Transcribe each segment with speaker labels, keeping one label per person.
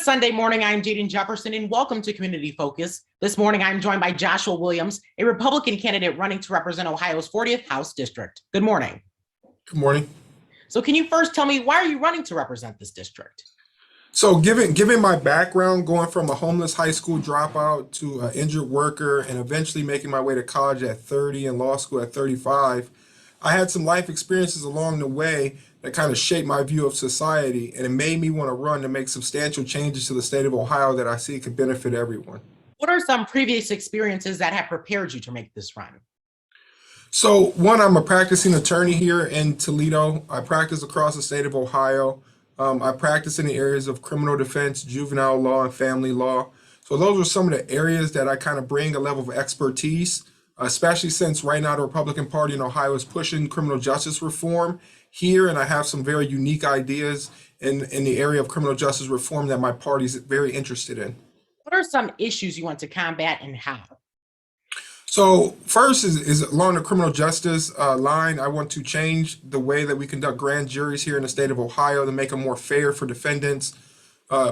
Speaker 1: Sunday morning. I'm Jaden Jefferson, and welcome to Community Focus. This morning, I'm joined by Joshua Williams, a Republican candidate running to represent Ohio's 40th House District. Good morning.
Speaker 2: Good morning.
Speaker 1: So can you first tell me, why are you running to represent this district?
Speaker 2: So given my background, going from a homeless high school dropout to an injured worker and eventually making my way to college at 30 and law school at 35, I had some life experiences along the way that kind of shaped my view of society, and it made me want to run to make substantial changes to the state of Ohio that I see could benefit everyone.
Speaker 1: What are some previous experiences that have prepared you to make this run?
Speaker 2: So one, I'm a practicing attorney here in Toledo. I practice across the state of Ohio. I practice in the areas of criminal defense, juvenile law, and family law. So those are some of the areas that I kind of bring a level of expertise, especially since right now the Republican Party in Ohio is pushing criminal justice reform here, and I have some very unique ideas in the area of criminal justice reform that my party is very interested in.
Speaker 1: What are some issues you want to combat and how?
Speaker 2: So first is along the criminal justice line. I want to change the way that we conduct grand juries here in the state of Ohio to make them more fair for defendants.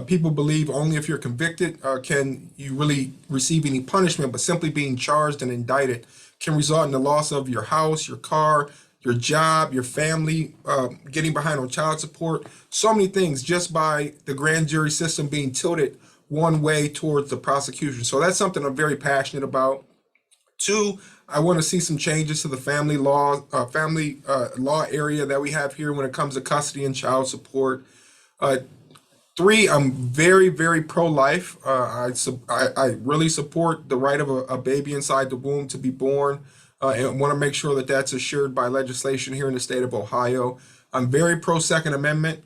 Speaker 2: People believe only if you're convicted can you really receive any punishment, but simply being charged and indicted can result in the loss of your house, your car, your job, your family, getting behind on child support, so many things just by the grand jury system being tilted one way towards the prosecution. So that's something I'm very passionate about. Two, I want to see some changes to the family law area that we have here when it comes to custody and child support. Three, I'm very, very pro-life. I really support the right of a baby inside the womb to be born, and want to make sure that that's assured by legislation here in the state of Ohio. I'm very pro-Second Amendment,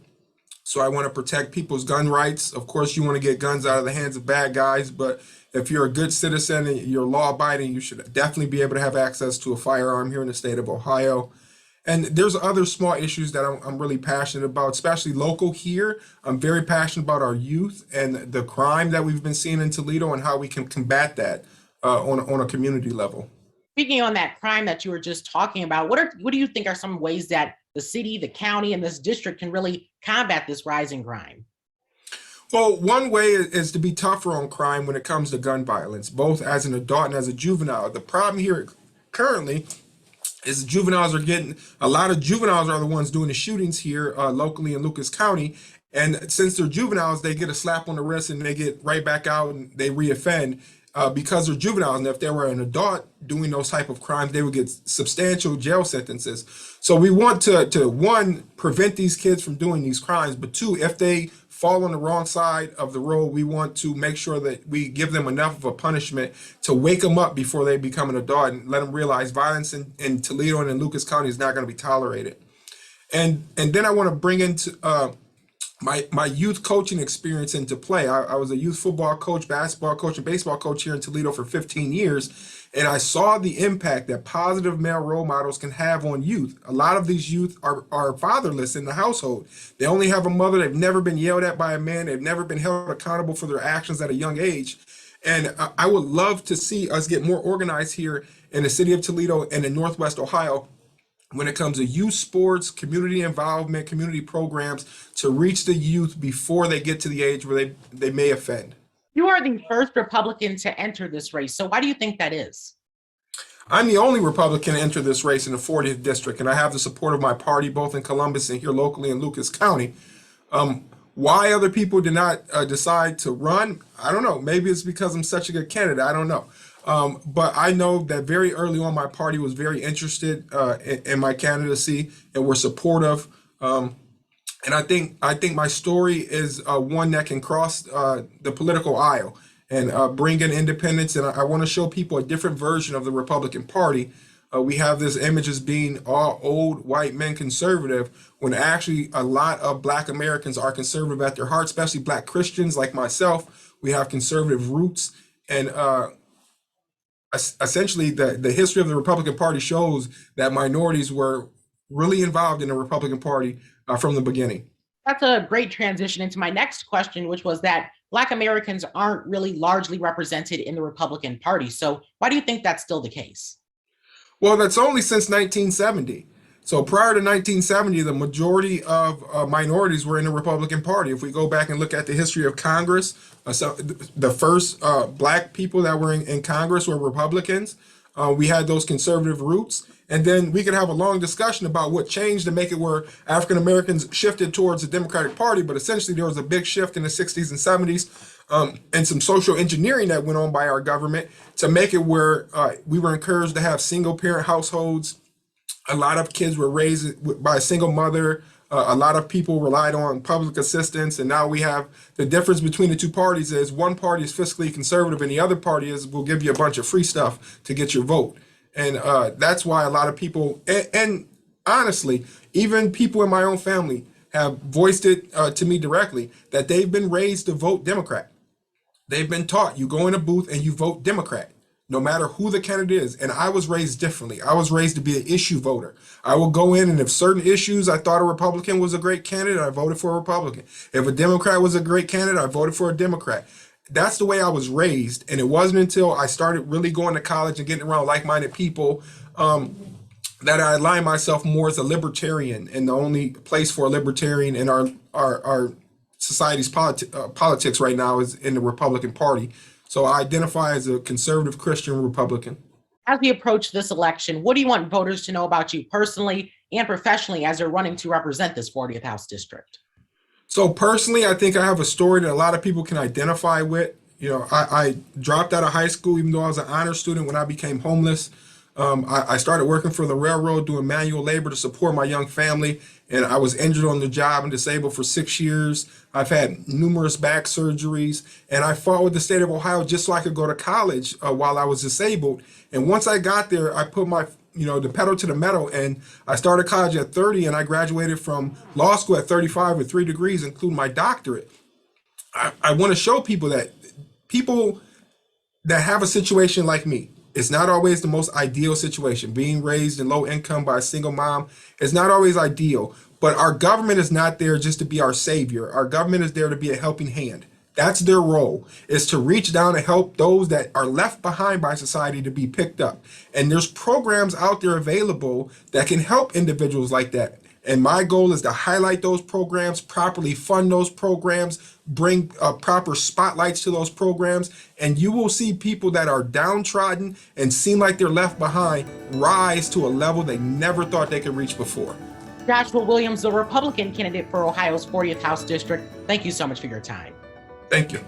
Speaker 2: so I want to protect people's gun rights. Of course, you want to get guns out of the hands of bad guys, but if you're a good citizen and you're law-abiding, you should definitely be able to have access to a firearm here in the state of Ohio. And there's other small issues that I'm really passionate about, especially local here. I'm very passionate about our youth and the crime that we've been seeing in Toledo and how we can combat that on a community level.
Speaker 1: Speaking on that crime that you were just talking about, what do you think are some ways that the city, the county, and this district can really combat this rising crime?
Speaker 2: Well, one way is to be tougher on crime when it comes to gun violence, both as an adult and as a juvenile. The problem here currently is a lot of juveniles are the ones doing the shootings here locally in Lucas County. And since they're juveniles, they get a slap on the wrist and they get right back out and they reoffend because they're juveniles. And if they were an adult doing those type of crimes, they would get substantial jail sentences. So we want to one, prevent these kids from doing these crimes, but two, if they fall on the wrong side of the road, we want to make sure that we give them enough of a punishment to wake them up before they become an adult and let them realize violence in Toledo and in Lucas County is not going to be tolerated. And then I want to bring into my youth coaching experience into play. I was a youth football coach, basketball coach, and baseball coach here in Toledo for 15 years. And I saw the impact that positive male role models can have on youth. A lot of these youth are fatherless in the household. They only have a mother. They've never been yelled at by a man. They've never been held accountable for their actions at a young age. And I would love to see us get more organized here in the city of Toledo and in Northwest Ohio when it comes to youth sports, community involvement, community programs to reach the youth before they get to the age where they may offend.
Speaker 1: You are the first Republican to enter this race. So why do you think that is?
Speaker 2: I'm the only Republican to enter this race in the 40th district, and I have the support of my party both in Columbus and here locally in Lucas County. Why other people did not decide to run, I don't know. Maybe it's because I'm such a good candidate. I don't know. But I know that very early on, my party was very interested in my candidacy and were supportive. And I think my story is one that can cross the political aisle and bring in independence. And I want to show people a different version of the Republican Party. We have this image as being all old white men conservative, when actually a lot of Black Americans are conservative at their heart, especially Black Christians like myself. We have conservative roots. And essentially, the history of the Republican Party shows that minorities were really involved in the Republican Party from the beginning.
Speaker 1: That's a great transition into my next question, which was that Black Americans aren't really largely represented in the Republican Party. So why do you think that's still the case?
Speaker 2: Well, that's only since 1970. So prior to 1970, the majority of minorities were in the Republican Party. If we go back and look at the history of Congress, so the first black people that were in Congress were Republicans. We had those conservative roots. And then we could have a long discussion about what changed to make it where African Americans shifted towards the Democratic Party. But essentially, there was a big shift in the 60s and 70s and some social engineering that went on by our government to make it where we were encouraged to have single parent households. A lot of kids were raised by a single mother. A lot of people relied on public assistance, and now we have the difference between the two parties is one party is fiscally conservative and the other party is will give you a bunch of free stuff to get your vote. And that's why a lot of people, and honestly, even people in my own family have voiced it to me directly that they've been raised to vote Democrat. They've been taught you go in a booth and you vote Democrat, no matter who the candidate is. And I was raised differently. I was raised to be an issue voter. I will go in, and if certain issues I thought a Republican was a great candidate, I voted for a Republican. If a Democrat was a great candidate, I voted for a Democrat. That's the way I was raised. And it wasn't until I started really going to college and getting around like-minded people that I aligned myself more as a libertarian. And the only place for a libertarian in our society's politics right now is in the Republican Party. So I identify as a conservative Christian Republican.
Speaker 1: As we approach this election, what do you want voters to know about you personally and professionally as you're running to represent this 40th House District?
Speaker 2: So personally, I think I have a story that a lot of people can identify with. You know, I dropped out of high school, even though I was an honor student when I became homeless. I started working for the railroad doing manual labor to support my young family, and I was injured on the job and disabled for 6 years. I've had numerous back surgeries, and I fought with the state of Ohio just so I could go to college while I was disabled. And once I got there, I put my the pedal to the metal, and I started college at 30, and I graduated from law school at 35 with 3 degrees, including my doctorate. I want to show people that have a situation like me, it's not always the most ideal situation. Being raised in low income by a single mom is not always ideal, but our government is not there just to be our savior. Our government is there to be a helping hand. That's their role, is to reach down and help those that are left behind by society to be picked up. And there's programs out there available that can help individuals like that. And my goal is to highlight those programs, properly fund those programs, bring proper spotlights to those programs, and you will see people that are downtrodden and seem like they're left behind rise to a level they never thought they could reach before.
Speaker 1: Joshua Williams, the Republican candidate for Ohio's 40th House District, thank you so much for your time.
Speaker 2: Thank you.